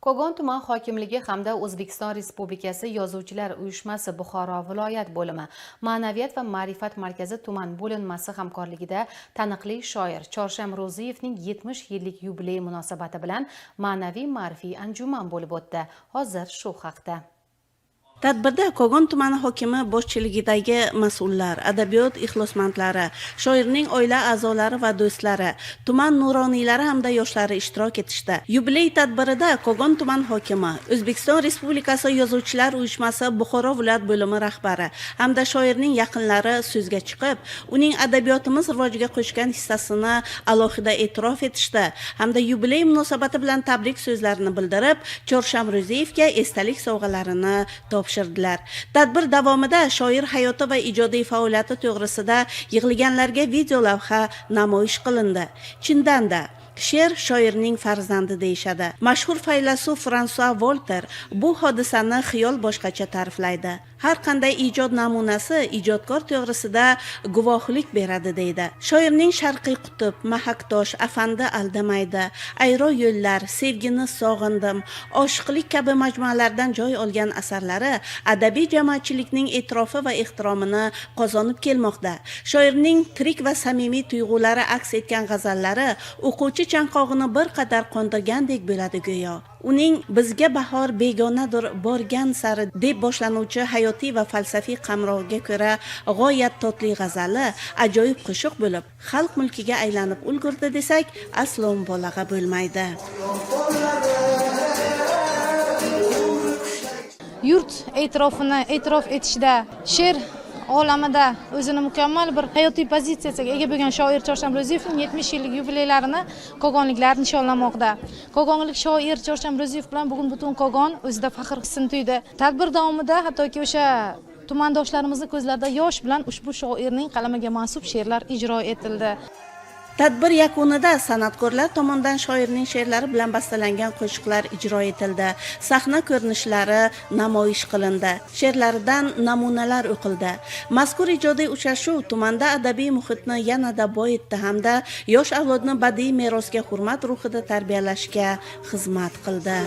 Kogon tuman hokimligi hamda O'zbekiston Respublikasi Yozuvchilar uyushmasi Buxoro viloyat bo'limi Ma'naviyat va ma'rifat markazi tuman bo'linmasi hamkorligida taniqli shoir Chorsam Ro'ziyevning 70 yillik yubiley munosabati bilan ma'naviy ma'rifiy anjuman bo'lib o'tdi. Hozir shu haqda. Tadbirda Kogon tumani hokimi boshchiligidagi mas'ullar, adabiyot ixlosmandlari, shoirning oila a'zolari va do'stlari, tuman nuroniylari hamda yoshlari ishtirok etishdi. Yubiley tadbirida Kogon tuman hokimi, O'zbekiston Respublikasi Yozuvchilar uyushmasi Buxoro viloyat bo'limi rahbari hamda shoirning yaqinlari so'zga chiqib, uning adabiyotimiz rivojiga qo'shgan hissasini alohida e'tirof etishdi hamda yubiley munosabati bilan tabrik so'zlarini bildirib, Chorsam Ro'ziyevga esdalik sovg'alarini topshirdilar. Tadbir davomida shoir hayoti va ijodiy faoliyati to'g'risida yig'ilganlarga video lavha namoyish qilindi. Chindan-da she'r shoirning farzandi deyishadi. Mashhur faylasuf Fransua Volter bu hodisani xiyol boshqacha ta'riflaydi. Har qanday ijod namunasi ijodkor to'g'risida guvohlik beradi deydi. Shoirning Sharqiy qutb, Mahaktosh, Afandi aldamaydi, Ayro yo'llar, Sevgini sog'indim, Oshiqlik kabi majmualardan joy olgan asarlari adabiy jamoatchilikning e'tirofi va ehtiromini qozonib kelmoqda. Shoirning tirik va samimiy tuyg'ulari aks etgan g'azallari o'quvchi chanqog'ini bir qadar qondirgandek bo'ladi go'yo. Uning bizga bahor begonadir borgan sari deb boshlanuvchi hayotiy va falsafiy qamrovga ko'ra g'oyat totli g'azali ajoyib qo'shiq bo'lib, xalq mulkiga aylanib ulgurdi desak, aslo mubolag'a bo'lmaydi. Yurt e'tirof etishda, she'r olamida o'zini mukammal bir hayotiy pozitsiyasiga ega bo'lgan shoir Chorsam Ro'ziyevning 70 yillik yubileylarini kogonliklar nishonlamoqda. Kogonlik shoir Chorsam Ro'ziyev bilan bugun butun Kogon o'zida faxr hissini tuydi. Tadbir davomida hattoki o'sha tumandoshlarimizning ko'zlarida yosh bilan ushbu shoirning qalamiga mansub she'rlar ijro etildi. Tadbir yakunida san'atkorlar tomonidan shoirning she'rlari bilan bastalangan qo'shiqlar ijro etildi. Sahna ko'rinishlari namoyish qilindi. She'rlaridan namunalar o'qildi. Mazkur ijodiy uchrashuv tumanda adabiy muhitni yanada boyitdi hamda yosh avlodni badiiy merosga hurmat ruhida tarbiyalashga xizmat qildi.